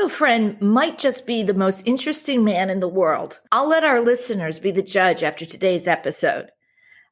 Otto Freund might just be the most interesting man in the world. I'll let our listeners be the judge after today's episode.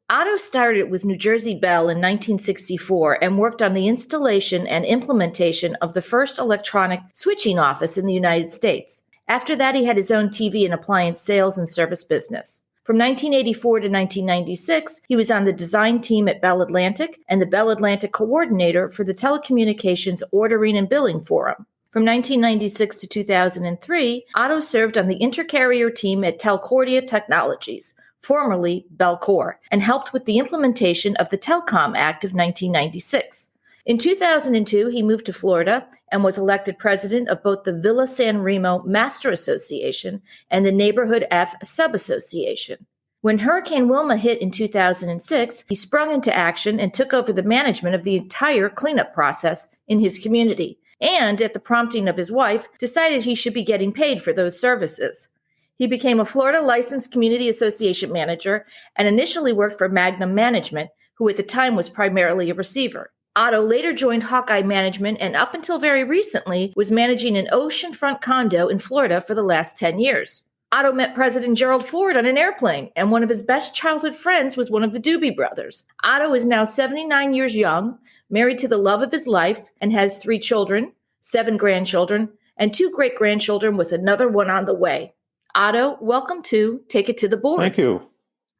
Otto started with New Jersey Bell in 1964 and worked on the installation and implementation of the first electronic switching office in the United States. After that, he had his own TV and appliance sales and service business. From 1984 to 1996, he was on the design team at Bell Atlantic and the Bell Atlantic coordinator for the Telecommunications Ordering and Billing Forum. From 1996 to 2003, Otto served on the intercarrier team at Telcordia Technologies, formerly Bellcore, and helped with the implementation of the Telecom Act of 1996. In 2002, he moved to Florida and was elected president of both the Villa San Remo Master Association and the Neighborhood F Sub-Association. When Hurricane Wilma hit in 2006, he sprung into action and took over the management of the entire cleanup process in his community, and, at the prompting of his wife, decided he should be getting paid for those services. He became a Florida licensed community association manager and initially worked for Magnum Management, who at the time was primarily a receiver. Otto later joined Hawkeye Management and up until very recently was managing an oceanfront condo in Florida for the last 10 years. Otto met President Gerald Ford on an airplane, and one of his best childhood friends was one of the Doobie Brothers. Otto is now 79 years young, married to the love of his life, and has 3 children, 7 grandchildren, and 2 great-grandchildren with another one on the way. Otto, welcome to Take It to the Board. Thank you.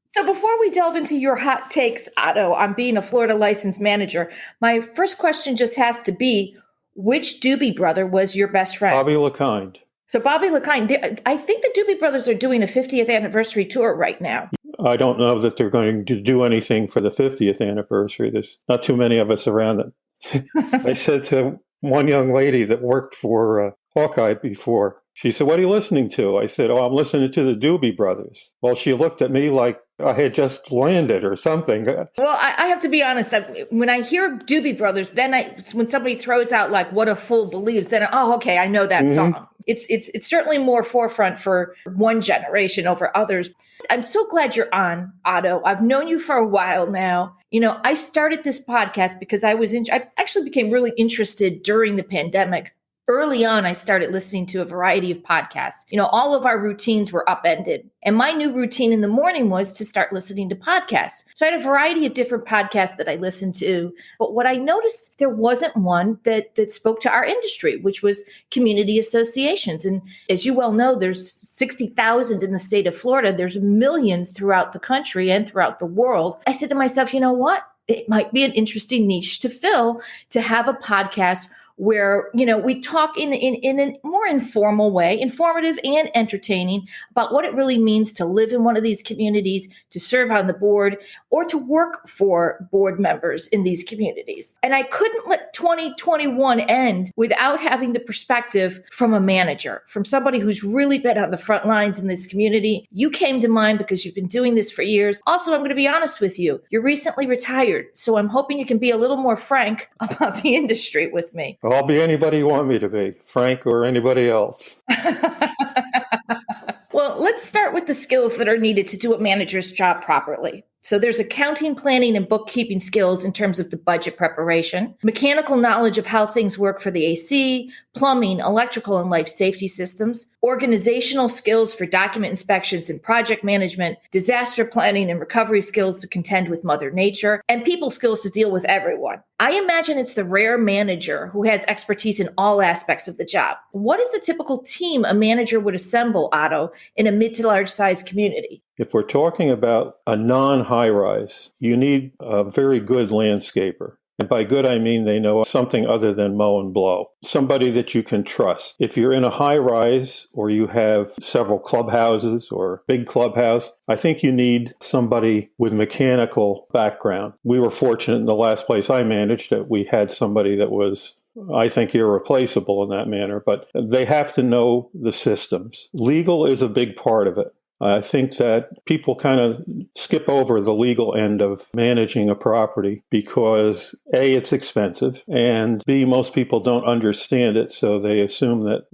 So before we delve into your hot takes, Otto, on being a Florida licensed manager, my first question just has to be, which Doobie Brother was your best friend? Bobby LeKind. So Bobby LeKind, I think the Doobie Brothers are doing a 50th anniversary tour right now. I don't know that they're going to do anything for the 50th anniversary. There's not too many of us around it. I said to one young lady that worked for Hawkeye before, she said, "What are you listening to?" I said, "Oh, I'm listening to the Doobie Brothers." Well, she looked at me like I had just landed or something. Well, I have to be honest. When I hear Doobie Brothers, then when somebody throws out like "What a Fool Believes," then okay, I know that song. It's certainly more forefront for one generation over others. I'm so glad you're on, Otto. I've known you for a while now. You know, I started this podcast because I actually became really interested during the pandemic. Early on, I started listening to a variety of podcasts. You know, all of our routines were upended. And my new routine in the morning was to start listening to podcasts. So I had a variety of different podcasts that I listened to. But what I noticed, there wasn't one that spoke to our industry, which was community associations. And as you well know, there's 60,000 in the state of Florida. There's millions throughout the country and throughout the world. I said to myself, you know what? It might be an interesting niche to fill, to have a podcast where, you know, we talk in a more informal way, informative and entertaining, about what it really means to live in one of these communities, to serve on the board, or to work for board members in these communities. And I couldn't let 2021 end without having the perspective from a manager, from somebody who's really been on the front lines in this community. You came to mind because you've been doing this for years. Also, I'm going to be honest with you. You're recently retired, so I'm hoping you can be a little more frank about the industry with me. I'll be anybody you want me to be, Frank or anybody else. Well, let's start with the skills that are needed to do a manager's job properly. So there's accounting, planning, and bookkeeping skills in terms of the budget preparation, mechanical knowledge of how things work for the AC, plumbing, electrical, and life safety systems, organizational skills for document inspections and project management, disaster planning and recovery skills to contend with Mother Nature, and people skills to deal with everyone. I imagine it's the rare manager who has expertise in all aspects of the job. What is the typical team a manager would assemble, Otto, in a mid to large size community? If we're talking about a non-high-rise, you need a very good landscaper. And by good, I mean they know something other than mow and blow. Somebody that you can trust. If you're in a high-rise or you have several clubhouses or big clubhouse, I think you need somebody with mechanical background. We were fortunate in the last place I managed that we had somebody that was, I think, irreplaceable in that manner. But they have to know the systems. Legal is a big part of it. I think that people kind of skip over the legal end of managing a property because A, it's expensive, and B, most people don't understand it, so they assume that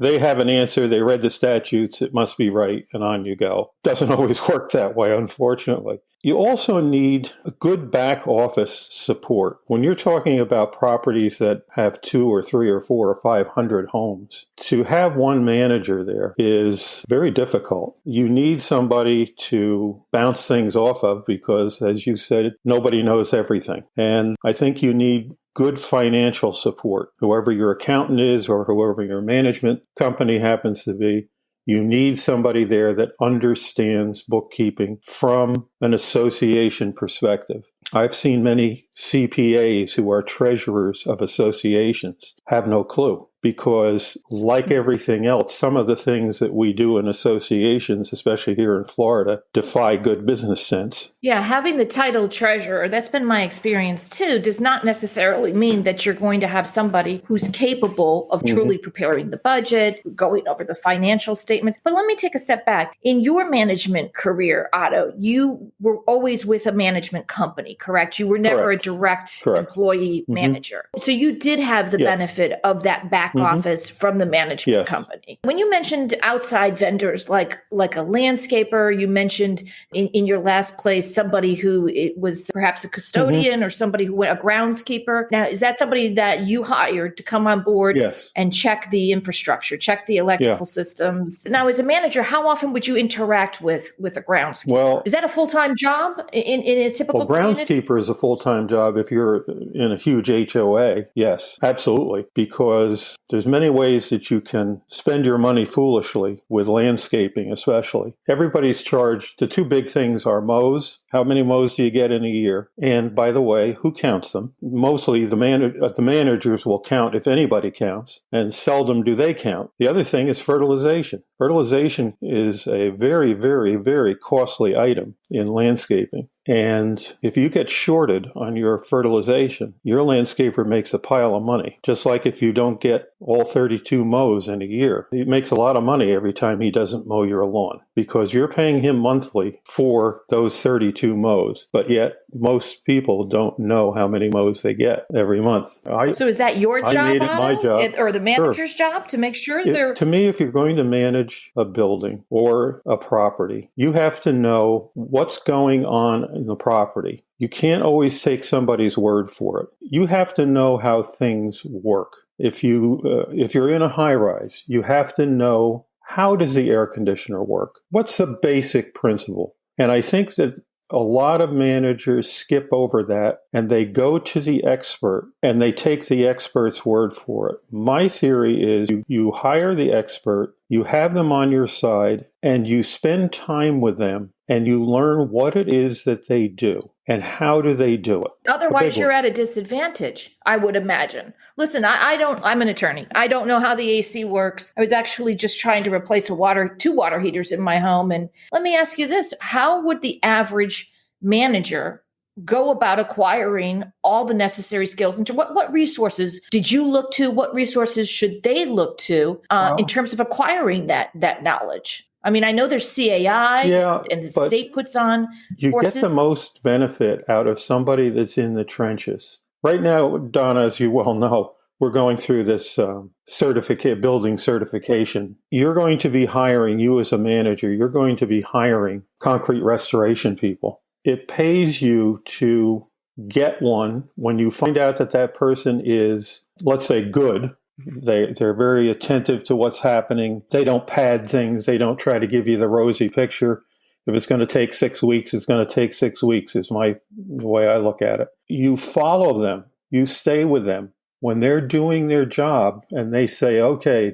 they have an answer, they read the statutes, it must be right, and on you go. Doesn't always work that way, unfortunately. You also need a good back office support. When you're talking about properties that have 2 or 3 or 4 or 500 homes, to have one manager there is very difficult. You need somebody to bounce things off of because, as you said, nobody knows everything. And I think you need good financial support. Whoever your accountant is or whoever your management company happens to be, you need somebody there that understands bookkeeping from an association perspective. I've seen many CPAs who are treasurers of associations have no clue because, like everything else, some of the things that we do in associations, especially here in Florida, defy good business sense. Yeah, having the title treasurer, that's been my experience too, does not necessarily mean that you're going to have somebody who's capable of truly preparing the budget, going over the financial statements. But let me take a step back. In your management career, Otto, you were always with a management company, correct? You were never a direct employee manager. So you did have the benefit of that back office from the management company. When you mentioned outside vendors like a landscaper, you mentioned in your last place somebody who it was perhaps a custodian or somebody who went a groundskeeper. Now, is that somebody that you hired to come on board and check the infrastructure, check the electrical systems? Now, as a manager, how often would you interact with a groundskeeper? Well, is that a full-time job in a typical groundskeeper is a full-time job if you're in a huge HOA. Yes, absolutely. Because there's many ways that you can spend your money foolishly with landscaping, especially. Everybody's charged. The two big things are mows. How many mows do you get in a year? And by the way, who counts them? Mostly the managers will count if anybody counts, and seldom do they count. The other thing is fertilization. Fertilization is a very, very, very costly item in landscaping. And if you get shorted on your fertilization, your landscaper makes a pile of money. Just like if you don't get all 32 mows in a year, he makes a lot of money every time he doesn't mow your lawn because you're paying him monthly for those 32 mows. But yet most people don't know how many mows they get every month. So is that your job, I made it my job. Or the manager's job to make sure they're... To me, if you're going to manage a building or a property, you have to know what's going on in the property. You can't always take somebody's word for it. You have to know how things work. If you're in a high rise, you have to know, how does the air conditioner work? What's the basic principle? And I think that a lot of managers skip over that and they go to the expert and they take the expert's word for it. My theory is you hire the expert, you have them on your side, and you spend time with them and you learn what it is that they do and how do they do it. Otherwise, you're at a disadvantage, I would imagine. Listen, I'm an attorney. I don't know how the AC works. I was actually just trying to replace two water heaters in my home. And let me ask you this. How would the average manager go about acquiring all the necessary skills? And what resources did you look to? What resources should they look to in terms of acquiring that knowledge? I mean, I know there's CAI and the state puts on courses. You get the most benefit out of somebody that's in the trenches. Right now, Donna, as you well know, we're going through this building certification. You're going to be hiring, you as a manager, you're going to be hiring concrete restoration people. It pays you to get one when you find out that person is, let's say, good. They're very attentive to what's happening. They don't pad things. They don't try to give you the rosy picture. If it's going to take 6 weeks, it's going to take 6 weeks is the way I look at it. You follow them. You stay with them. When they're doing their job and they say, okay,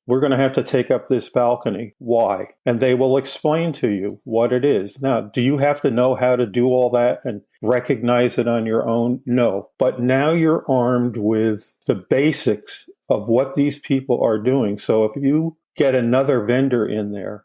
we're going to have to take up this balcony. Why? And they will explain to you what it is. Now, do you have to know how to do all that and recognize it on your own? No. But now you're armed with the basics of what these people are doing. So if you get another vendor in there,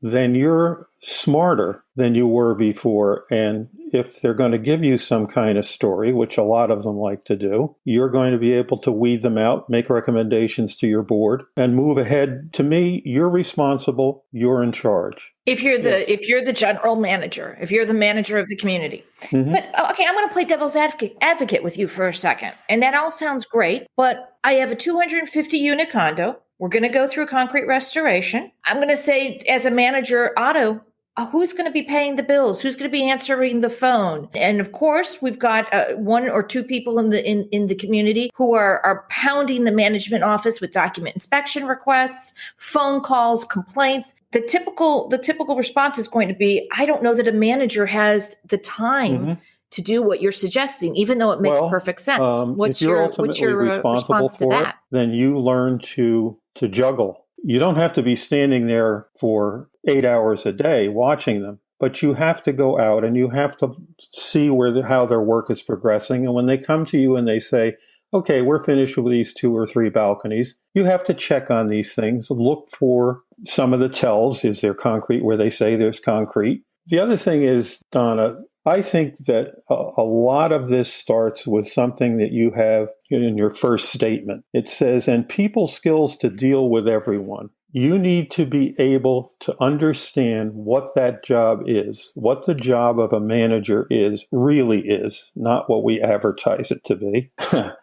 then you're smarter than you were before. And if they're going to give you some kind of story, which a lot of them like to do, you're going to be able to weed them out, make recommendations to your board, and move ahead. To me, you're responsible. You're in charge. If you're the general manager, if you're the manager of the community. Mm-hmm. But okay, I'm going to play devil's advocate with you for a second. And that all sounds great, but I have a 250 unit condo. We're going to go through concrete restoration. I'm going to say, as a manager, Otto, Who's going to be paying the bills? Who's going to be answering the phone? And of course, we've got one or two people in the community who are pounding the management office with document inspection requests, phone calls, complaints. The typical response is going to be, I don't know that a manager has the time to do what you're suggesting, even though it makes perfect sense. If you're ultimately responsible for it, then you learn to juggle. You don't have to be standing there for 8 hours a day watching them, but you have to go out and you have to see how their work is progressing. And when they come to you and they say, okay, we're finished with these 2 or 3 balconies, you have to check on these things, look for some of the tells. Is there concrete where they say there's concrete? The other thing is, Donna, I think that a lot of this starts with something that you have in your first statement. It says, and people skills to deal with everyone. You need to be able to understand what that job is, what the job of a manager really is, not what we advertise it to be.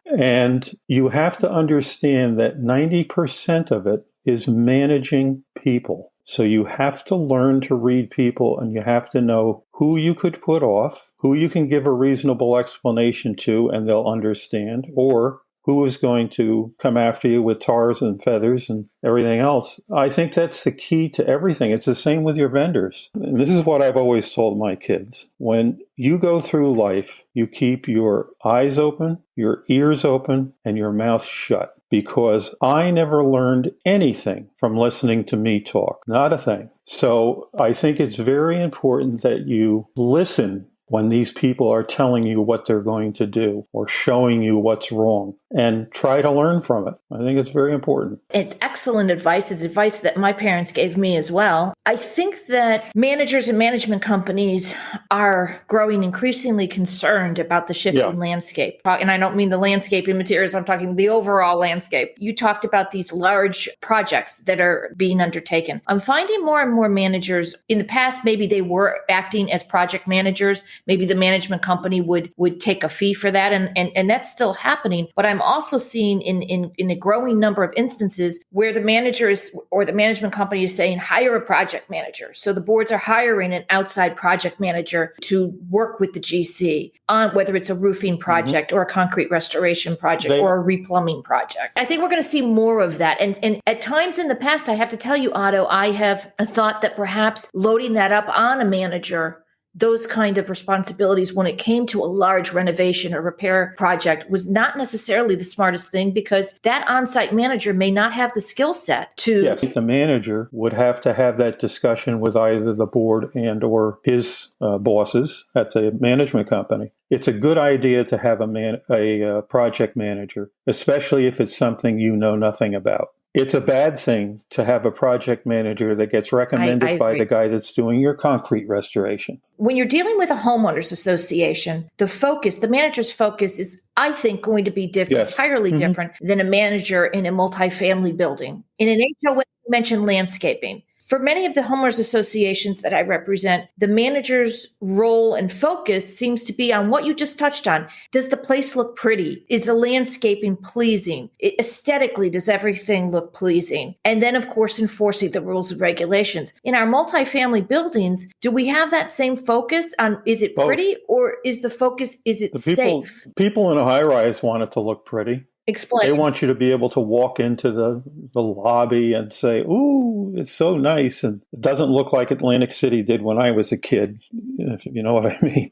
And you have to understand that 90% of it is managing people. So you have to learn to read people, and you have to know who you could put off, who you can give a reasonable explanation to and they'll understand, or who is going to come after you with tars and feathers and everything else. I think that's the key to everything. It's the same with your vendors. And this is what I've always told my kids. When you go through life, you keep your eyes open, your ears open, and your mouth shut. Because I never learned anything from listening to me talk. Not a thing. So I think it's very important that you listen when these people are telling you what they're going to do or showing you what's wrong, and try to learn from it. I think it's very important. It's excellent advice. It's advice that my parents gave me as well. I think that managers and management companies are growing increasingly concerned about the shifting landscape. And I don't mean the landscape in materials, I'm talking the overall landscape. You talked about these large projects that are being undertaken. I'm finding more and more managers, in the past, maybe they were acting as project managers. Maybe the management company would take a fee for that, and that's still happening. But I'm also seeing in a growing number of instances where the manager is, or the management company is saying, hire a project manager. So the boards are hiring an outside project manager to work with the GC on whether it's a roofing project or a concrete restoration project or a replumbing project. I think we're going to see more of that. And at times in the past, I have to tell you, Otto, I have thought that perhaps loading that up on a manager, those kind of responsibilities when it came to a large renovation or repair project, was not necessarily the smartest thing, because that on-site manager may not have the skill set to... Yes, the manager would have to have that discussion with either the board and or his bosses at the management company. It's a good idea to have a project manager, especially if it's something you know nothing about. It's a bad thing to have a project manager that gets recommended by the guy that's doing your concrete restoration. When you're dealing with a homeowners association, the manager's focus is, I think, going to be different, entirely different than a manager in a multifamily building. In an HOA, you mentioned landscaping. For many of the homeowners associations that I represent, the manager's role and focus seems to be on what you just touched on. Does the place look pretty? Is the landscaping pleasing? Aesthetically, does everything look pleasing? And then, of course, enforcing the rules and regulations. In our multifamily buildings, do we have that same focus on, is it pretty, or is the focus, is it safe? People in a high-rise want it to look pretty. Explain. They want you to be able to walk into the lobby and say, ooh, it's so nice. And it doesn't look like Atlantic City did when I was a kid, if you know what I mean.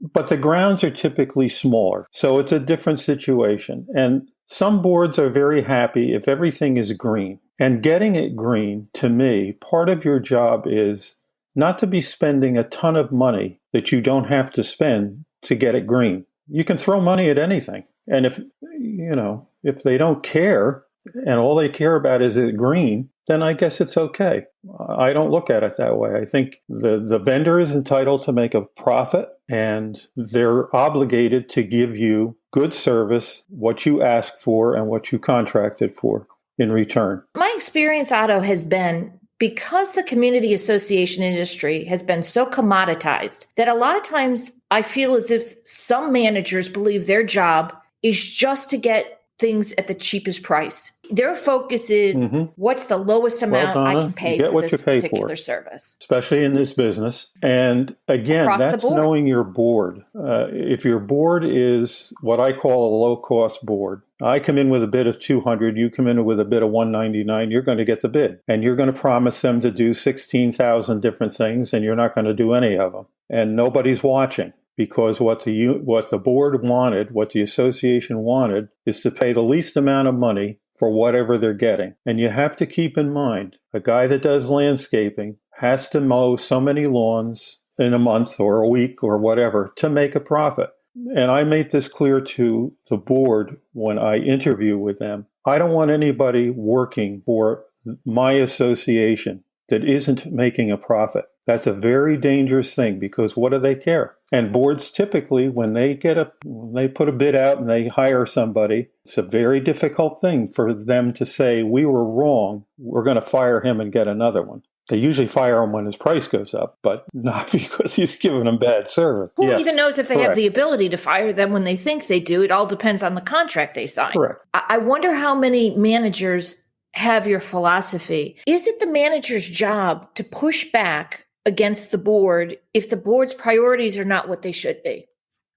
But the grounds are typically smaller. So it's a different situation. And some boards are very happy if everything is green. And getting it green, to me, part of your job is not to be spending a ton of money that you don't have to spend to get it green. You can throw money at anything. And if they don't care and all they care about is it green, then I guess it's okay. I don't look at it that way. I think the vendor is entitled to make a profit, and they're obligated to give you good service, what you ask for and what you contracted for in return. My experience, Otto, has been, because the community association industry has been so commoditized, that a lot of times I feel as if some managers believe their job is just to get things at the cheapest price. Their focus is what's the lowest amount I Donna, can pay get for what this you pay particular for, service. especially in this business. And again, Across the that's board. knowing your board. If your board is what I call a low-cost board, I come in with a bid of 200, you come in with a bid of 199, you're going to get the bid. And you're going to promise them to do 16,000 different things, and you're not going to do any of them. And nobody's watching. Because what the board wanted, what the association wanted, is to pay the least amount of money for whatever they're getting. And you have to keep in mind, a guy that does landscaping has to mow so many lawns in a month or a week or whatever to make a profit. And I made this clear to the board when I interview with them. I don't want anybody working for my association that isn't making a profit. That's a very dangerous thing because what do they care? And boards typically, when they put a bid out and they hire somebody, it's a very difficult thing for them to say, we were wrong, we're going to fire him and get another one. They usually fire him when his price goes up, but not because he's giving them bad service. Who even knows if they correct. have the ability to fire them when they think they do? It all depends on the contract they sign. Correct. I wonder how many managers have your philosophy. Is it the manager's job to push back against the board if the board's priorities are not what they should be,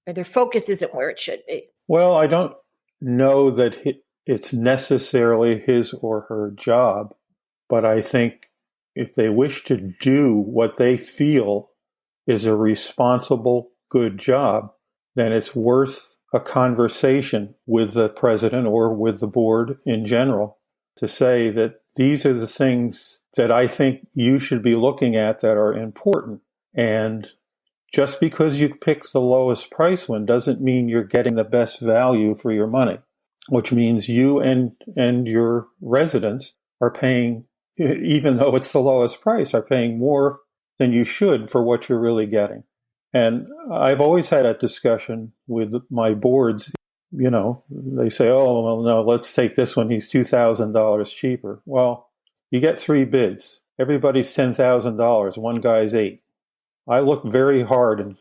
or their focus isn't where it should be? Well, I don't know that it's necessarily his or her job, but I think if they wish to do what they feel is a responsible, good job, then it's worth a conversation with the president or with the board in general to say that these are the things that I think you should be looking at that are important. And just because you pick the lowest price one doesn't mean you're getting the best value for your money, which means you and your residents are paying, even though it's the lowest price, are paying more than you should for what you're really getting. And I've always had a discussion with my boards. You know, they say, oh, well, no, let's take this one. He's $2,000 cheaper. Well, you get 3 bids. Everybody's $10,000. One guy's $8,000. I look very hard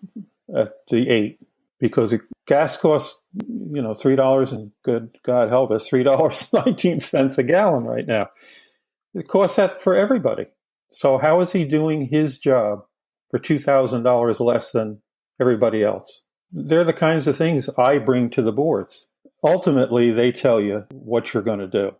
at the $8,000 because gas costs, $3 and good God help us, $3.19 a gallon right now. It costs that for everybody. So how is he doing his job for $2,000 less than everybody else? They're the kinds of things I bring to the boards. Ultimately, they tell you what you're going to do,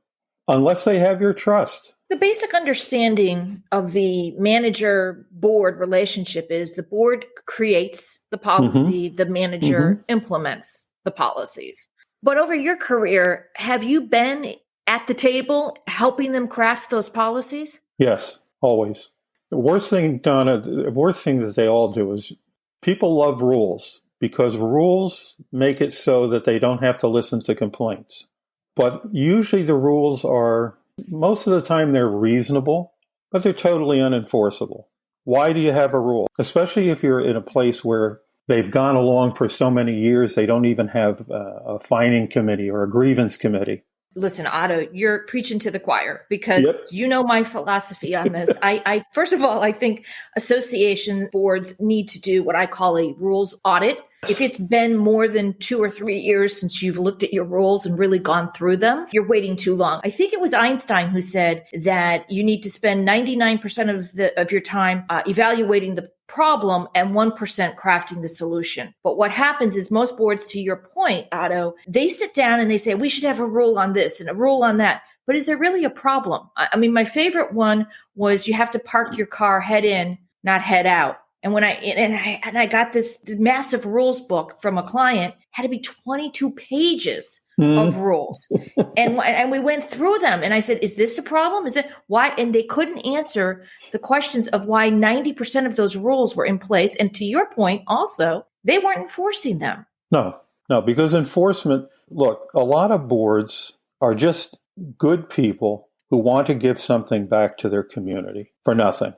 unless they have your trust. The basic understanding of the manager-board relationship is the board creates the policy, the manager implements the policies. But over your career, have you been at the table helping them craft those policies? Yes, always. The worst thing, Donna, that they all do is people love rules because rules make it so that they don't have to listen to complaints. But usually the rules are, most of the time they're reasonable, but they're totally unenforceable. Why do you have a rule? Especially if you're in a place where they've gone along for so many years, they don't even have a fining committee or a grievance committee. Listen, Otto, you're preaching to the choir because you know my philosophy on this. I first of all, I think association boards need to do what I call a rules audit. If it's been more than 2 or 3 years since you've looked at your rules and really gone through them, you're waiting too long. I think it was Einstein who said that you need to spend 99% of your time evaluating the problem and 1% crafting the solution. But what happens is most boards, to your point, Otto, they sit down and they say, we should have a rule on this and a rule on that. But is there really a problem? I mean, my favorite one was you have to park your car head in, not head out. And when I got this massive rules book from a client, had to be 22 pages of rules. And we went through them. And I said, is this a problem? Is it why? And they couldn't answer the questions of why 90% of those rules were in place. And to your point, also, they weren't enforcing them. No, because enforcement, look, a lot of boards are just good people who want to give something back to their community for nothing.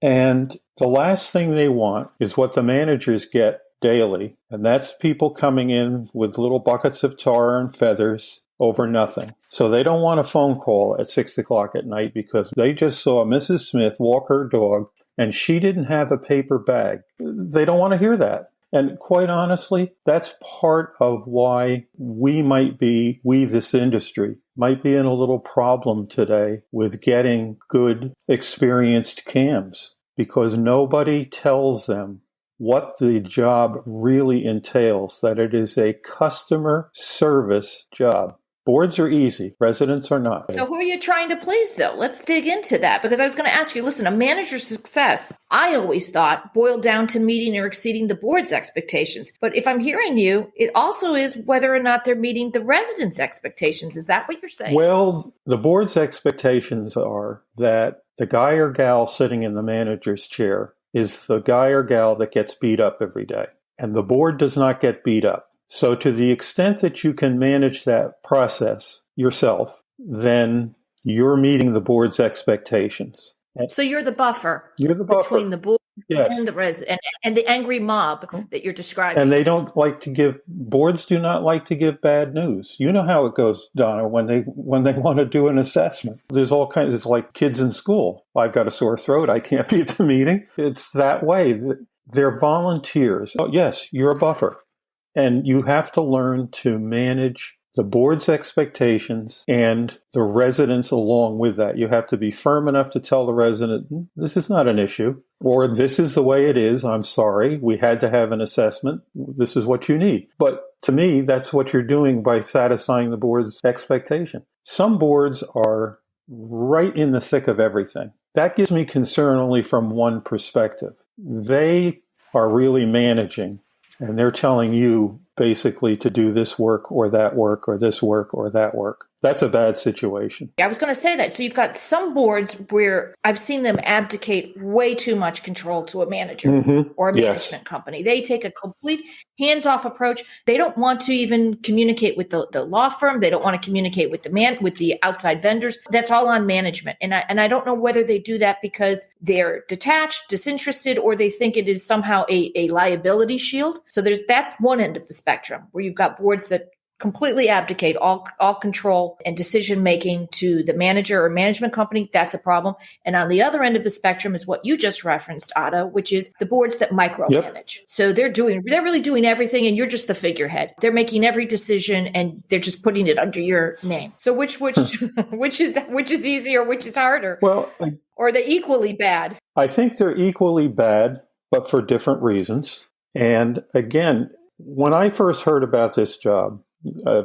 And the last thing they want is what the managers get daily, and that's people coming in with little buckets of tar and feathers over nothing. So they don't want a phone call at 6 o'clock at night because they just saw Mrs. Smith walk her dog and she didn't have a paper bag. They don't want to hear that. And quite honestly, that's part of why we, this industry, might be in a little problem today with getting good, experienced CAMs because nobody tells them what the job really entails, that it is a customer service job. Boards are easy. Residents are not. So who are you trying to please, though? Let's dig into that, because I was going to ask you, listen, a manager's success, I always thought, boiled down to meeting or exceeding the board's expectations. But if I'm hearing you, it also is whether or not they're meeting the residents' expectations. Is that what you're saying? Well, the board's expectations are that the guy or gal sitting in the manager's chair is the guy or gal that gets beat up every day. And the board does not get beat up. So to the extent that you can manage that process yourself, then you're meeting the board's expectations. So you're the buffer. You're the buffer between the board yes. and the resident and the angry mob that you're describing. And they don't like to give, boards do not like to give bad news. You know how it goes, Donna, when they want to do an assessment. There's all kinds, it's like kids in school. I've got a sore throat, I can't be at the meeting. It's that way. They're volunteers. Oh, yes, you're a buffer. And you have to learn to manage the board's expectations and the residents along with that. You have to be firm enough to tell the resident, this is not an issue, or this is the way it is. I'm sorry. We had to have an assessment. This is what you need. But to me, that's what you're doing by satisfying the board's expectation. Some boards are right in the thick of everything. That gives me concern only from one perspective. They are really managing. And they're telling you basically to do this work or that work or this work or that work. That's a bad situation. I was going to say that. So you've got some boards where I've seen them abdicate way too much control to a manager or a management company. They take a complete hands-off approach. They don't want to even communicate with the law firm. They don't want to communicate with the outside vendors. That's all on management. And I don't know whether they do that because they're detached, disinterested, or they think it is somehow a liability shield. So that's one end of the spectrum where you've got boards that completely abdicate all control and decision making to the manager or management company. That's a problem. And on the other end of the spectrum is what you just referenced, Otto, which is the boards that micromanage. Yep. So they're really doing everything, and you're just the figurehead. They're making every decision, and they're just putting it under your name. So which is easier, which is harder? Well, or they're equally bad? I think they're equally bad, but for different reasons. And again, when I first heard about this job,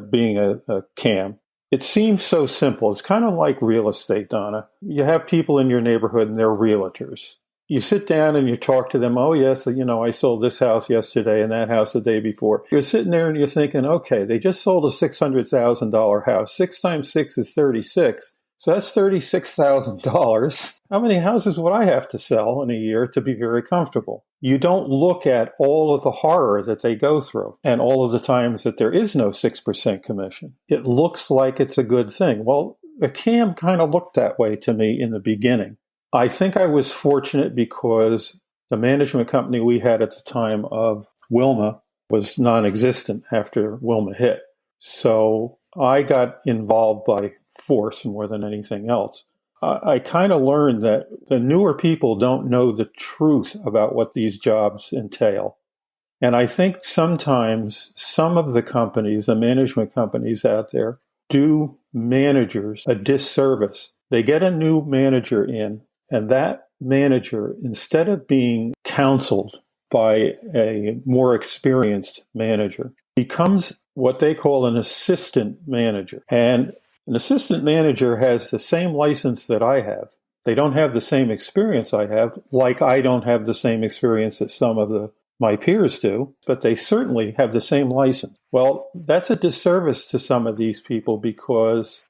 being a CAM, it seems so simple. It's kind of like real estate, Donna. You have people in your neighborhood and they're realtors. You sit down and you talk to them. Oh, yes, I sold this house yesterday and that house the day before. You're sitting there and you're thinking, okay, they just sold a $600,000 house. 6 times 6 is 36. So that's $36,000. How many houses would I have to sell in a year to be very comfortable? You don't look at all of the horror that they go through and all of the times that there is no 6% commission. It looks like it's a good thing. Well, the CAM kind of looked that way to me in the beginning. I think I was fortunate because the management company we had at the time of Wilma was non-existent after Wilma hit. So I got involved by force more than anything else. I kind of learned that the newer people don't know the truth about what these jobs entail. And I think sometimes some of the companies, the management companies out there, do managers a disservice. They get a new manager in, and that manager, instead of being counseled by a more experienced manager, becomes what they call an assistant manager. And an assistant manager has the same license that I have. They don't have the same experience I have, like I don't have the same experience that some of my peers do, but they certainly have the same license. Well, that's a disservice to some of these people because,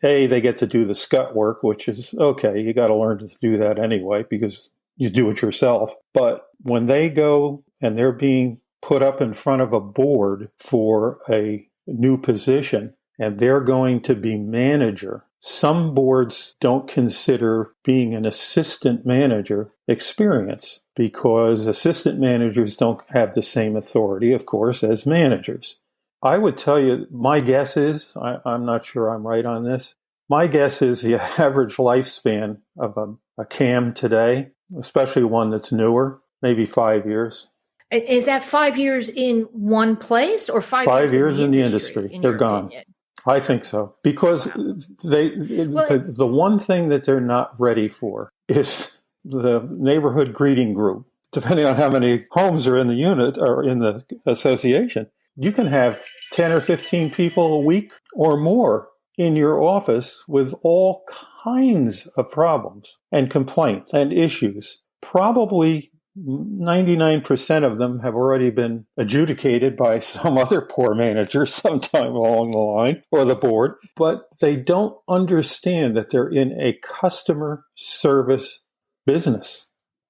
A, they get to do the scut work, which is, okay, you got to learn to do that anyway because you do it yourself. But when they go and they're being put up in front of a board for a new position, and they're going to be manager. Some boards don't consider being an assistant manager experience because assistant managers don't have the same authority, of course, as managers. I would tell you, my guess is, I'm not sure I'm right on this, my guess is the average lifespan of a CAM today, especially one that's newer, maybe 5 years. Is that 5 years in one place or 5 years in the industry? They're gone. Opinion? I think so. Because the one thing that they're not ready for is the neighborhood greeting group. Depending on how many homes are in the unit or in the association, you can have 10 or 15 people a week or more in your office with all kinds of problems and complaints and issues. Probably 99% of them have already been adjudicated by some other poor manager sometime along the line or the board, but they don't understand that they're in a customer service business.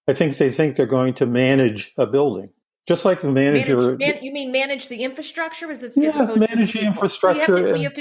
I think they think they're going to manage a building. Just like the manager. You mean manage the infrastructure as opposed manage to the infrastructure. You have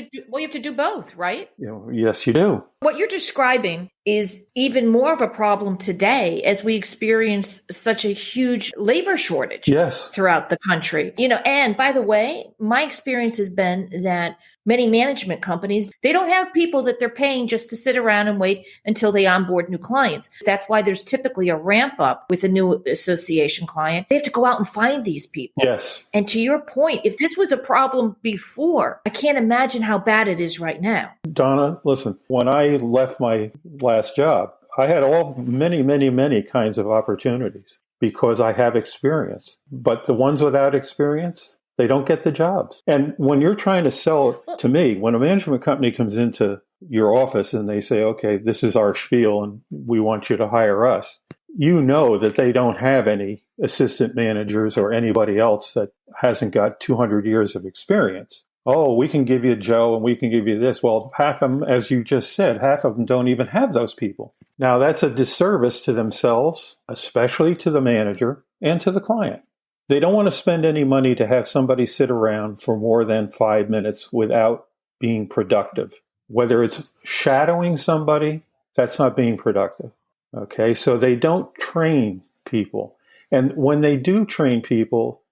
to do both, right? Yes, you do. What you're describing is even more of a problem today as we experience such a huge labor shortage throughout the country. And by the way, my experience has been that many management companies, they don't have people that they're paying just to sit around and wait until they onboard new clients. That's why there's typically a ramp up with a new association client. They have to go out and find these people. Yes. And to your point, if this was a problem before, I can't imagine how bad it is right now. Donna, listen, when I left my last job, I had many kinds of opportunities because I have experience. But the ones without experience, they don't get the jobs. And when you're trying to sell to me, when a management company comes into your office and they say, okay, this is our spiel and we want you to hire us, you know that they don't have any assistant managers or anybody else that hasn't got 200 years of experience. Oh, we can give you Joe and we can give you this. Well, half of them, as you just said, half of them don't even have those people. Now, that's a disservice to themselves, especially to the manager and to the client. They don't want to spend any money to have somebody sit around for more than 5 minutes without being productive. Whether it's shadowing somebody, that's not being productive. Okay, so they don't train people. And when they do train people,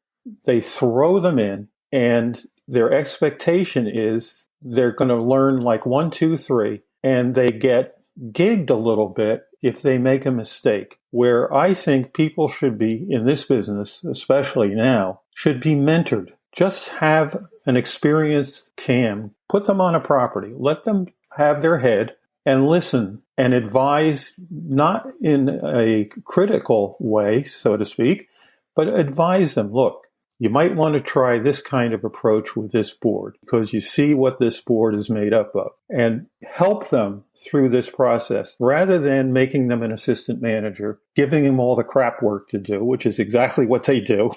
they throw them in and their expectation is they're going to learn like 1, 2, 3, and they get gigged a little bit if they make a mistake. Where I think people should be in this business, especially now, should be mentored. Just have an experienced CAM, put them on a property, let them have their head and listen and advise, not in a critical way, so to speak, but advise them, look, you might want to try this kind of approach with this board because you see what this board is made up of, and help them through this process rather than making them an assistant manager, giving them all the crap work to do, which is exactly what they do,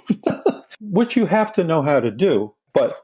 which you have to know how to do. But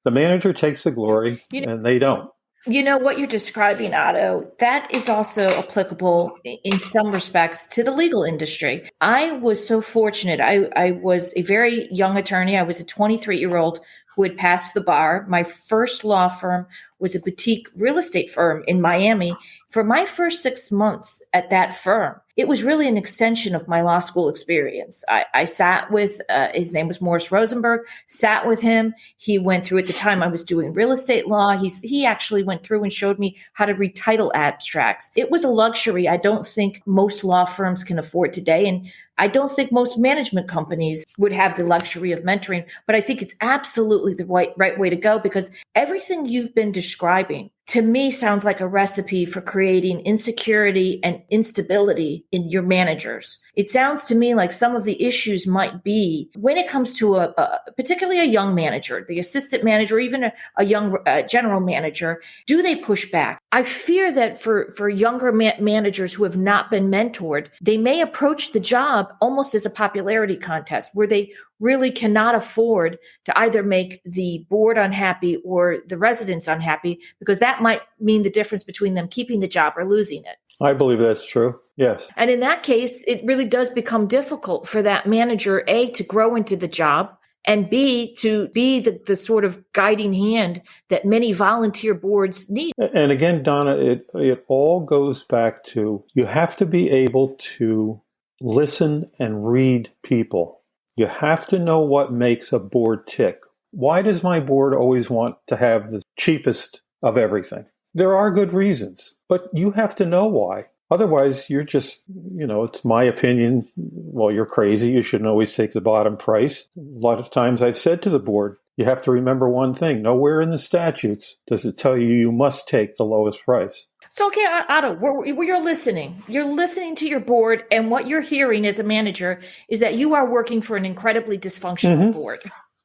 the manager takes the glory and they don't. You know what you're describing, Otto, that is also applicable in some respects to the legal industry. I was so fortunate. I was a very young attorney. I was a 23-year-old who had passed the bar. My first law firm was a boutique real estate firm in Miami. For my first 6 months at that firm, it was really an extension of my law school experience. I sat with, his name was Morris Rosenberg, sat with him. He went through, at the time I was doing real estate law. He actually went through and showed me how to read title abstracts. It was a luxury I don't think most law firms can afford today. And I don't think most management companies would have the luxury of mentoring, but I think it's absolutely the right way to go, because everything you've been describing to me sounds like a recipe for creating insecurity and instability in your managers. It sounds to me like some of the issues might be when it comes to particularly a young manager, the assistant manager, or even a young general manager. Do they push back? I fear that for younger managers who have not been mentored, they may approach the job almost as a popularity contest where they really cannot afford to either make the board unhappy or the residents unhappy, because that might mean the difference between them keeping the job or losing it. I believe that's true. Yes. And in that case, it really does become difficult for that manager, A, to grow into the job, and B, to be the sort of guiding hand that many volunteer boards need. And again, Donna, it all goes back to you have to be able to listen and read people. You have to know what makes a board tick. Why does my board always want to have the cheapest of everything? There are good reasons, but you have to know why. Otherwise, you're just, it's my opinion. Well, you're crazy. You shouldn't always take the bottom price. A lot of times I've said to the board, you have to remember one thing. Nowhere in the statutes does it tell you must take the lowest price. So, okay, Otto, you're listening. You're listening to your board, and what you're hearing as a manager is that you are working for an incredibly dysfunctional board.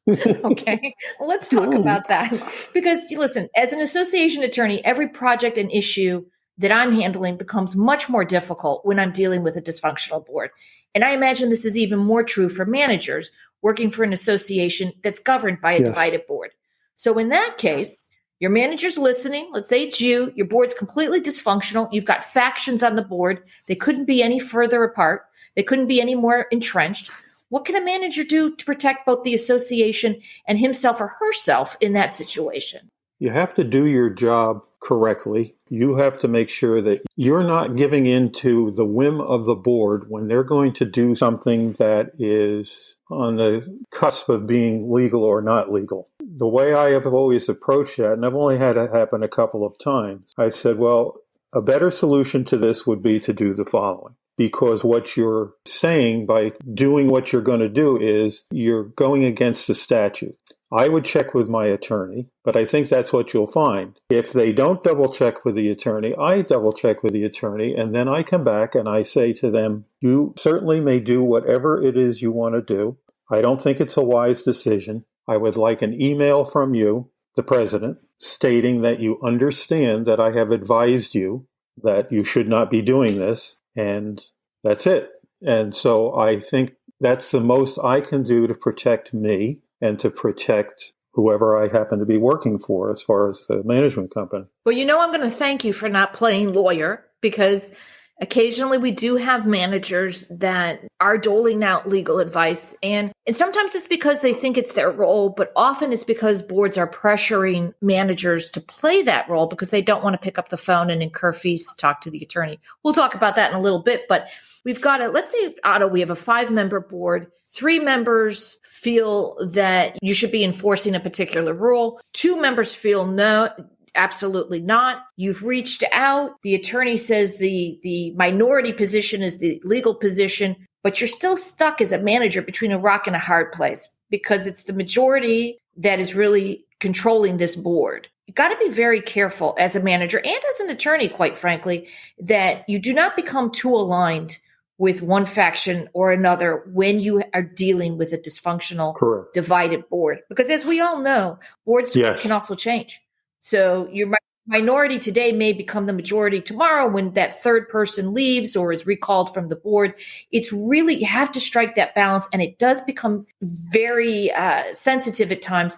Okay, well, let's talk about that. Because, listen, as an association attorney, every project and issue that I'm handling becomes much more difficult when I'm dealing with a dysfunctional board. And I imagine this is even more true for managers working for an association that's governed by a divided board. So in that case, your manager's listening. Let's say it's you. Your board's completely dysfunctional. You've got factions on the board. They couldn't be any further apart. They couldn't be any more entrenched. What can a manager do to protect both the association and himself or herself in that situation? You have to do your job correctly. You have to make sure that you're not giving in to the whim of the board when they're going to do something that is on the cusp of being legal or not legal. The way I have always approached that, and I've only had it happen a couple of times, I said, well, a better solution to this would be to do the following. Because what you're saying by doing what you're going to do is you're going against the statute. I would check with my attorney, but I think that's what you'll find. If they don't double check with the attorney, I double check with the attorney, and then I come back and I say to them, you certainly may do whatever it is you want to do. I don't think it's a wise decision. I would like an email from you, the president, stating that you understand that I have advised you that you should not be doing this. And that's it. And so I think that's the most I can do to protect me and to protect whoever I happen to be working for as far as the management company. Well, I'm going to thank you for not playing lawyer, because occasionally we do have managers that are doling out legal advice. And sometimes it's because they think it's their role, but often it's because boards are pressuring managers to play that role because they don't want to pick up the phone and incur fees to talk to the attorney. We'll talk about that in a little bit, but we've got let's say, Otto, we have a 5-member board. 3 members feel that you should be enforcing a particular rule. 2 members feel no, absolutely not. You've reached out. The attorney says the minority position is the legal position, but you're still stuck as a manager between a rock and a hard place because it's the majority that is really controlling this board. You've got to be very careful as a manager and as an attorney, quite frankly, that you do not become too aligned with one faction or another when you are dealing with a dysfunctional, divided board. Because as we all know, boards can also change. So your minority today may become the majority tomorrow when that third person leaves or is recalled from the board. It's really, you have to strike that balance, and it does become very sensitive at times.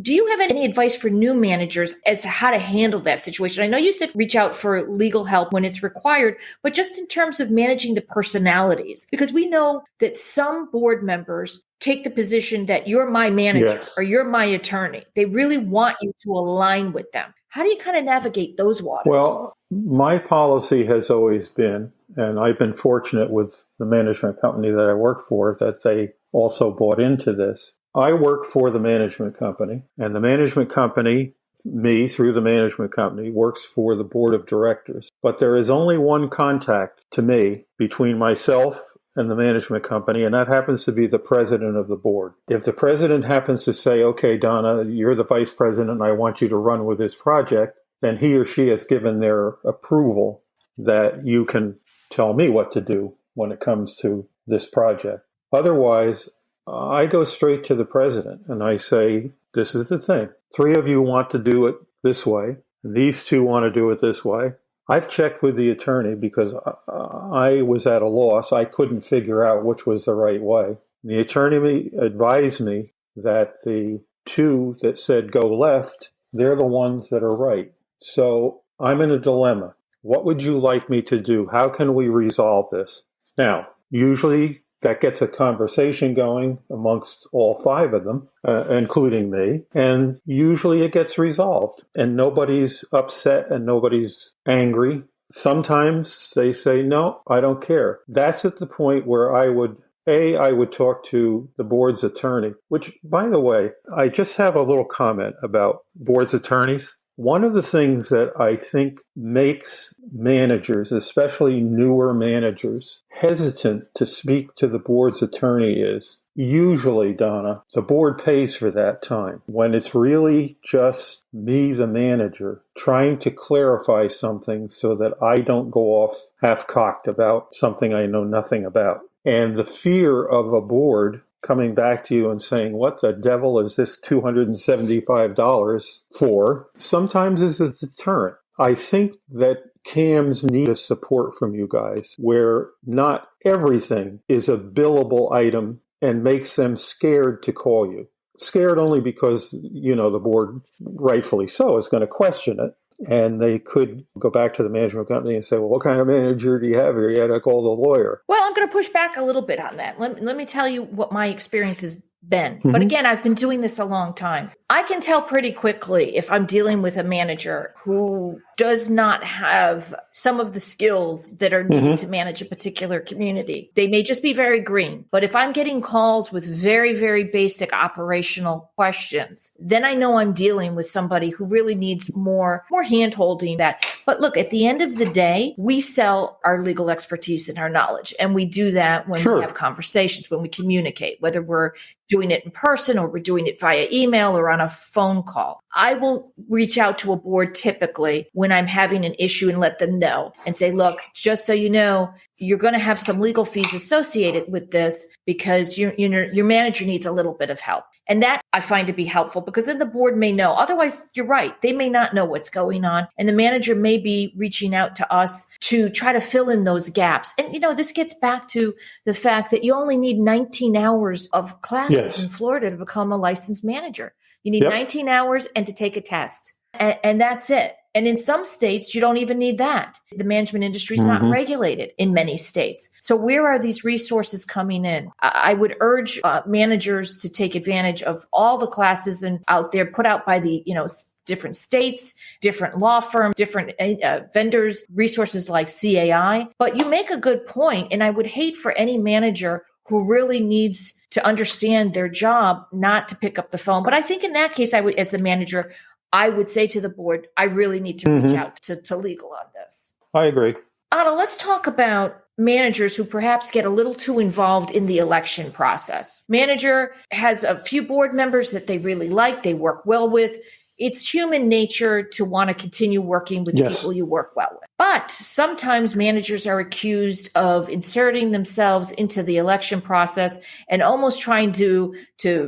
Do you have any advice for new managers as to how to handle that situation? I know you said reach out for legal help when it's required, but just in terms of managing the personalities, because we know that some board members take the position that you're my manager or you're my attorney. They really want you to align with them. How do you kind of navigate those waters? Well, my policy has always been, and I've been fortunate with the management company that I work for, that they also bought into this. I work for the management company, and the management company, me through the management company, works for the board of directors. But there is only one contact to me between myself and the management company, and that happens to be the president of the board. If the president happens to say, okay, Donna, you're the vice president, and I want you to run with this project, then he or she has given their approval that you can tell me what to do when it comes to this project. Otherwise, I go straight to the president and I say, this is the thing. 3 of you want to do it this way, and these 2 want to do it this way. I've checked with the attorney because I was at a loss. I couldn't figure out which was the right way. The attorney advised me that the 2 that said go left, they're the ones that are right. So I'm in a dilemma. What would you like me to do? How can we resolve this? Now, usually that gets a conversation going amongst all 5 of them, including me. And usually it gets resolved and nobody's upset and nobody's angry. Sometimes they say, no, I don't care. That's at the point where I would talk to the board's attorney, which, by the way, I just have a little comment about board's attorneys. One of the things that I think makes managers, especially newer managers, hesitant to speak to the board's attorney is usually, Donna, the board pays for that time. When it's really just me, the manager, trying to clarify something so that I don't go off half-cocked about something I know nothing about. And the fear of a board coming back to you and saying, what the devil is this $275 for, sometimes is a deterrent. I think that CAMs need a support from you guys where not everything is a billable item and makes them scared to call you. Scared only because, the board, rightfully so, is going to question it. And they could go back to the management company and say, well, what kind of manager do you have here? You had to call the lawyer. Well, I'm going to push back a little bit on that. Let me tell you what my experience has been. Mm-hmm. But again, I've been doing this a long time. I can tell pretty quickly if I'm dealing with a manager who does not have some of the skills that are needed to manage a particular community. They may just be very green. But if I'm getting calls with very, very basic operational questions, then I know I'm dealing with somebody who really needs more hand-holding that. But look, at the end of the day, we sell our legal expertise and our knowledge. And we do that when we have conversations, when we communicate, whether we're doing it in person or we're doing it via email or on a phone call. I will reach out to a board typically when I'm having an issue and let them know and say, look, just so you know, you're going to have some legal fees associated with this because your manager needs a little bit of help. And that I find to be helpful because then the board may know. Otherwise, you're right. They may not know what's going on. And the manager may be reaching out to us to try to fill in those gaps. And, this gets back to the fact that you only need 19 hours of classes in Florida to become a licensed manager. You need 19 hours and to take a test. And that's it. And in some states, you don't even need that. The management industry is not regulated in many states. So where are these resources coming in? I would urge managers to take advantage of all the classes and out there put out by the, different states, different law firms, different vendors, resources like CAI. But you make a good point, and I would hate for any manager who really needs to understand their job not to pick up the phone. But I think in that case, I would, as the manager, I would say to the board, I really need to reach out to legal on this. I agree. Otto, let's talk about managers who perhaps get a little too involved in the election process. Manager has a few board members that they really like, they work well with. It's human nature to want to continue working with people you work well with. But sometimes managers are accused of inserting themselves into the election process and almost trying to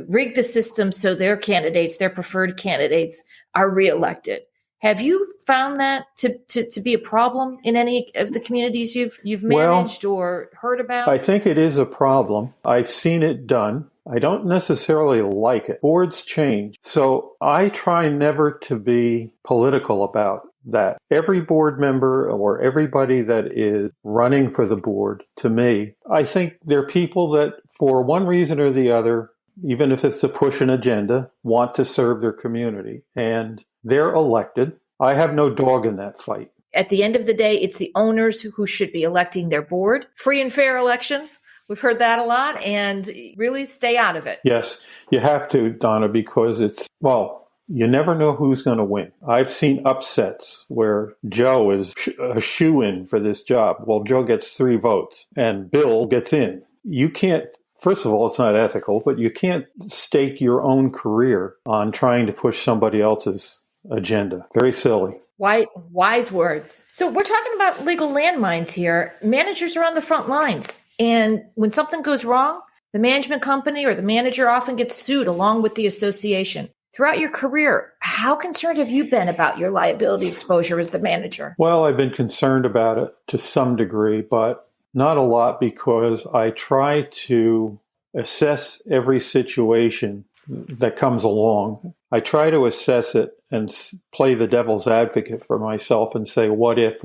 rig the system so their candidates, their preferred candidates, are reelected. Have you found that to be a problem in any of the communities you've managed or heard about? I think it is a problem. I've seen it done. I don't necessarily like it. Boards change. So I try never to be political about that. Every board member or everybody that is running for the board, to me, I think they're people that for one reason or the other, even if it's to push an agenda, want to serve their community. And they're elected. I have no dog in that fight. At the end of the day, it's the owners who should be electing their board. Free and fair elections. We've heard that a lot, and really stay out of it. Yes, you have to, Donna, because you never know who's going to win. I've seen upsets where Joe is a shoo-in for this job. Well, Joe gets 3 votes, and Bill gets in. You can't, first of all, it's not ethical, but you can't stake your own career on trying to push somebody else's agenda. Very silly. Wise words. So we're talking about legal landmines here. Managers are on the front lines. And when something goes wrong, the management company or the manager often gets sued along with the association. Throughout your career, how concerned have you been about your liability exposure as the manager? Well, I've been concerned about it to some degree, but not a lot because I try to assess every situation that comes along. I try to assess it and play the devil's advocate for myself and say, what if?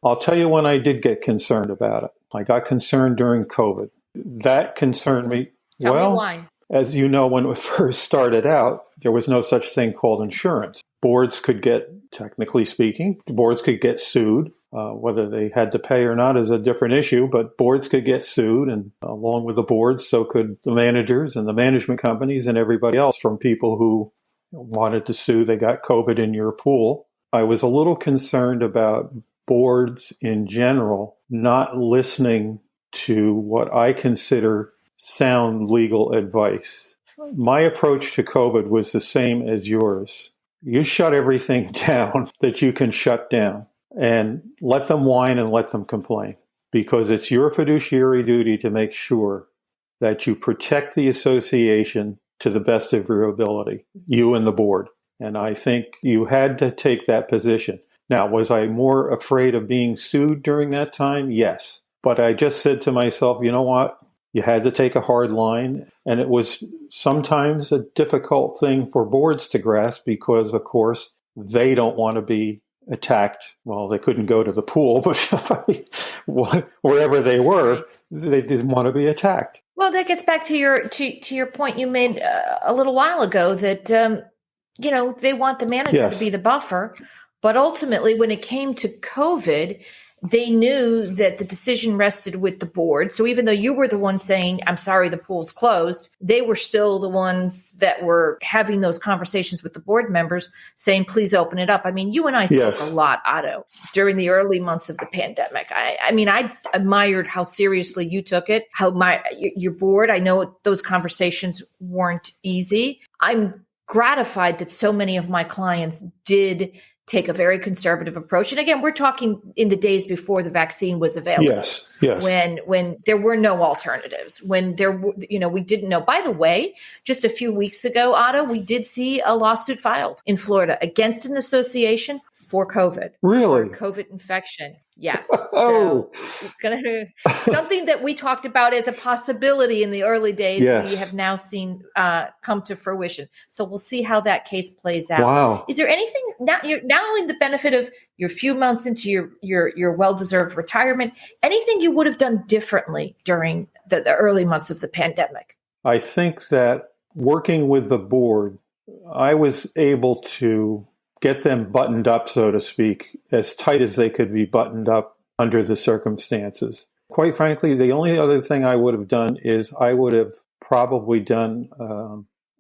I'll tell you when I did get concerned about it. I got concerned during COVID. That concerned me. Tell me why. As you know, when it first started out, there was no such thing called insurance. Boards could get, technically speaking, sued. Whether they had to pay or not is a different issue, but boards could get sued, and along with the boards, so could the managers and the management companies and everybody else from people who wanted to sue. They got COVID in your pool. I was a little concerned about boards in general not listening to what I consider sound legal advice. My approach to COVID was the same as yours. You shut everything down that you can shut down and let them whine and let them complain, because it's your fiduciary duty to make sure that you protect the association to the best of your ability, you and the board. And I think you had to take that position. Now, was I more afraid of being sued during that time? Yes. But I just said to myself, you know what? You had to take a hard line. And it was sometimes a difficult thing for boards to grasp because, of course, they don't want to be attacked. Well, they couldn't go to the pool, but wherever they were, they didn't want to be attacked. Well, that gets back to your point you made a little while ago that they want the manager to be the buffer, but ultimately, when it came to COVID, they knew that the decision rested with the board. So even though you were the one saying, I'm sorry, the pool's closed, they were still the ones that were having those conversations with the board members saying, please open it up. I mean, you and I spoke a lot, Otto, during the early months of the pandemic. I admired how seriously you took it, how your board, I know those conversations weren't easy. I'm gratified that so many of my clients did take a very conservative approach. And again, we're talking in the days before the vaccine was available. Yes. When there were no alternatives, when we didn't know. By the way, just a few weeks ago, Otto, we did see a lawsuit filed in Florida against an association for COVID. Really? For COVID infection. Yes. So it's going to something that we talked about as a possibility in the early days. Yes. We have now seen come to fruition. So we'll see how that case plays out. Wow. Is there anything now? You're now in the benefit of your few months into your well-deserved retirement. Anything you would have done differently during the early months of the pandemic? I think that working with the board, I was able to get them buttoned up, so to speak, as tight as they could be buttoned up under the circumstances. Quite frankly, the only other thing I would have done is I would have probably done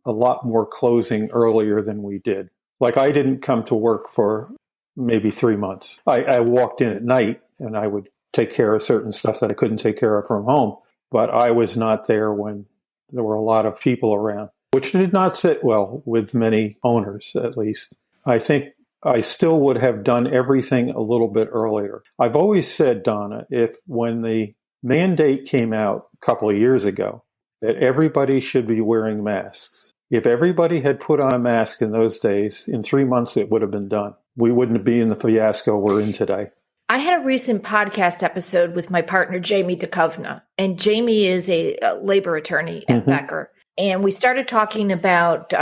a lot more closing earlier than we did. Like, I didn't come to work for maybe 3 months. I walked in at night and I would take care of certain stuff that I couldn't take care of from home, but I was not there when there were a lot of people around, which did not sit well with many owners, at least. I think I still would have done everything a little bit earlier. I've always said, Donna, when the mandate came out a couple of years ago, that everybody should be wearing masks. If everybody had put on a mask in those days, in 3 months it would have been done. We wouldn't be in the fiasco we're in today. I had a recent podcast episode with my partner, Jamie DeKovna, and Jamie is a labor attorney at Becker. And we started talking about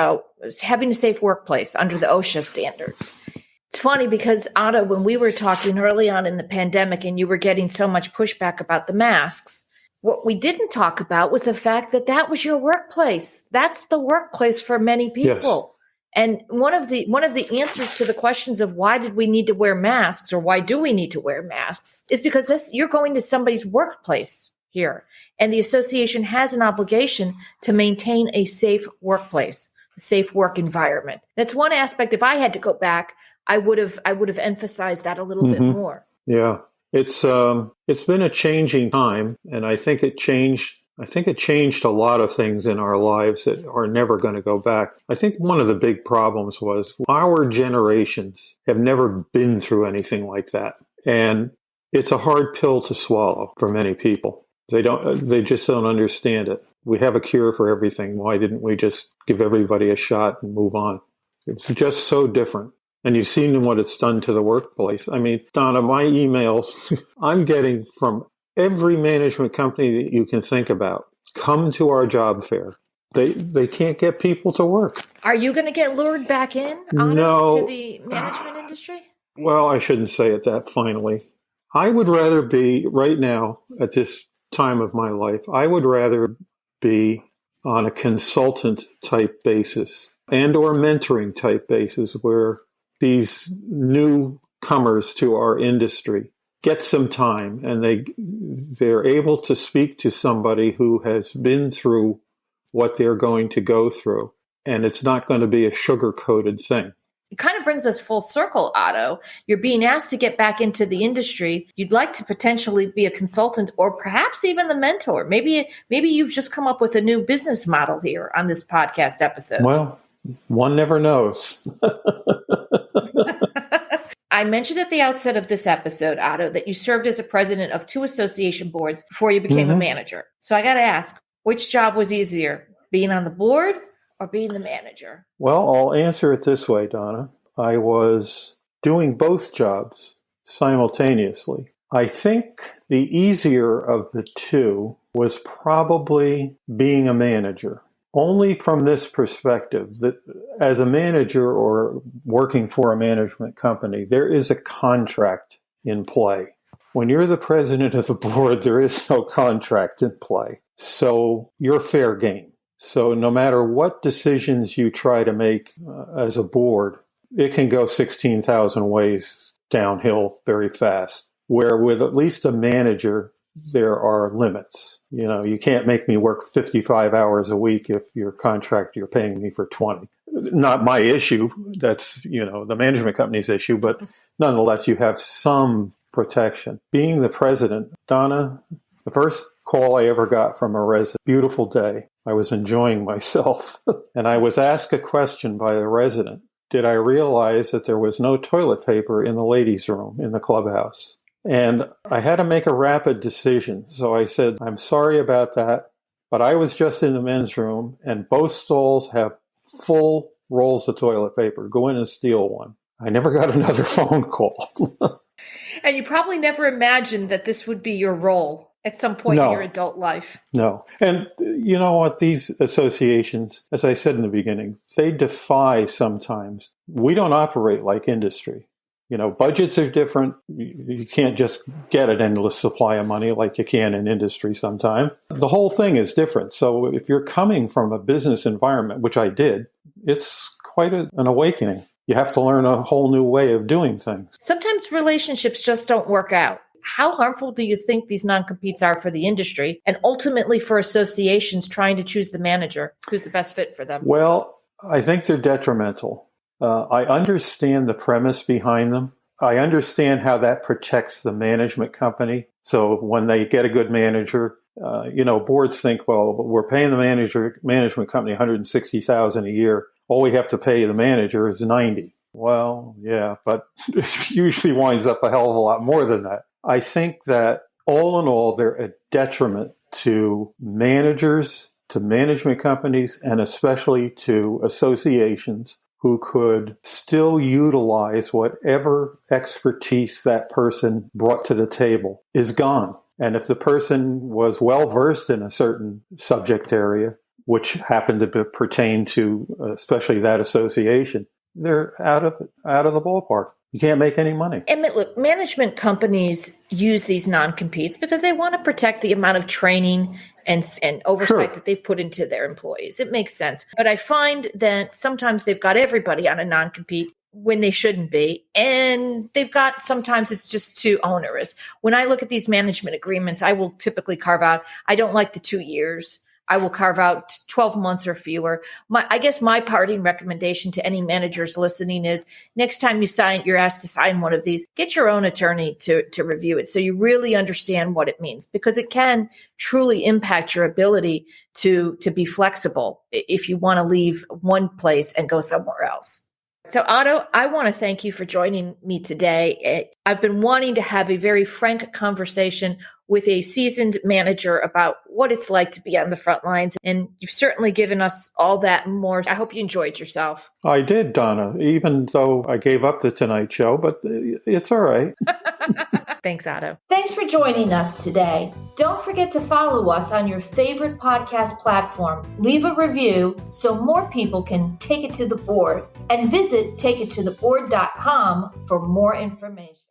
having a safe workplace under the OSHA standards. It's funny because, Otto, when we were talking early on in the pandemic and you were getting so much pushback about the masks, what we didn't talk about was the fact that that was your workplace. That's the workplace for many people. Yes. And one of the answers to the questions of why did we need to wear masks or why do we need to wear masks is because you're going to somebody's workplace here. And the association has an obligation to maintain a safe workplace, a safe work environment. That's one aspect. If I had to go back, I would have emphasized that a little bit more. Yeah. It's been a changing time, and I think it changed a lot of things in our lives that are never going to go back. I think one of the big problems was our generations have never been through anything like that. And it's a hard pill to swallow for many people. They just don't understand it. We have a cure for everything. Why didn't we just give everybody a shot and move on? It's just so different. And you've seen what it's done to the workplace. I mean, Donna, my emails I'm getting from every management company that you can think about. Come to our job fair. They can't get people to work. Are you going to get lured back in, Otto, to the management industry? Well, I shouldn't say it that finally. I would rather be, right now, at this time of my life, I would rather be on a consultant type basis and or mentoring type basis where these newcomers to our industry get some time and they're able to speak to somebody who has been through what they're going to go through. And it's not going to be a sugar-coated thing. It kind of brings us full circle, Otto. You're being asked to get back into the industry. You'd like to potentially be a consultant or perhaps even the mentor. Maybe you've just come up with a new business model here on this podcast episode. Well, one never knows. I mentioned at the outset of this episode, Otto, that you served as a president of 2 association boards before you became a manager. So I got to ask, which job was easier, being on the board or being the manager? Well, I'll answer it this way, Donna. I was doing both jobs simultaneously. I think the easier of the two was probably being a manager. Only from this perspective that as a manager or working for a management company, there is a contract in play. When you're the president of the board, there is no contract in play. So you're fair game. So no matter what decisions you try to make as a board, it can go 16,000 ways downhill very fast. Where with at least a manager, there are limits. You know, you can't make me work 55 hours a week if your contract, you're paying me for 20. Not my issue. That's, the management company's issue, but nonetheless, you have some protection. Being the president, Donna, the first call I ever got from a resident, beautiful day. I was enjoying myself. And I was asked a question by the resident. Did I realize that there was no toilet paper in the ladies' room in the clubhouse? And I had to make a rapid decision. So I said, I'm sorry about that, but I was just in the men's room and both stalls have full rolls of toilet paper. Go in and steal one. I never got another phone call. And you probably never imagined that this would be your role at some point in your adult life. No. And you know what? These associations, as I said in the beginning, they defy sometimes. We don't operate like industry. Budgets are different. You can't just get an endless supply of money like you can in industry sometimes. The whole thing is different. So if you're coming from a business environment, which I did, it's quite an awakening. You have to learn a whole new way of doing things. Sometimes relationships just don't work out. How harmful do you think these non-competes are for the industry and ultimately for associations trying to choose the manager who's the best fit for them? Well, I think they're detrimental. I understand the premise behind them. I understand how that protects the management company. So when they get a good manager, boards think, well, we're paying the management company $160,000 a year. All we have to pay the manager is $90,000. Well, yeah, but it usually winds up a hell of a lot more than that. I think that all in all, they're a detriment to managers, to management companies, and especially to associations who could still utilize whatever expertise that person brought to the table is gone. And if the person was well-versed in a certain subject area, which happened to pertain to especially that association, they're out of the ballpark. You can't make any money. And look, management companies use these non-competes because they want to protect the amount of training and oversight that they've put into their employees. It makes sense. But I find that sometimes they've got everybody on a non-compete when they shouldn't be. And sometimes it's just too onerous. When I look at these management agreements, I will typically carve out, I don't like the 2 years. I will carve out 12 months or fewer. I guess my parting recommendation to any managers listening is next time you're asked to sign one of these, get your own attorney to review it so you really understand what it means, because it can truly impact your ability to be flexible if you want to leave one place and go somewhere else. So Otto, I want to thank you for joining me today. I've been wanting to have a very frank conversation with a seasoned manager about what it's like to be on the front lines. And you've certainly given us all that and more. I hope you enjoyed yourself. I did, Donna, even though I gave up the Tonight Show, but it's all right. Thanks, Otto. Thanks for joining us today. Don't forget to follow us on your favorite podcast platform. Leave a review so more people can take it to the board. And visit takeittotheboard.com for more information.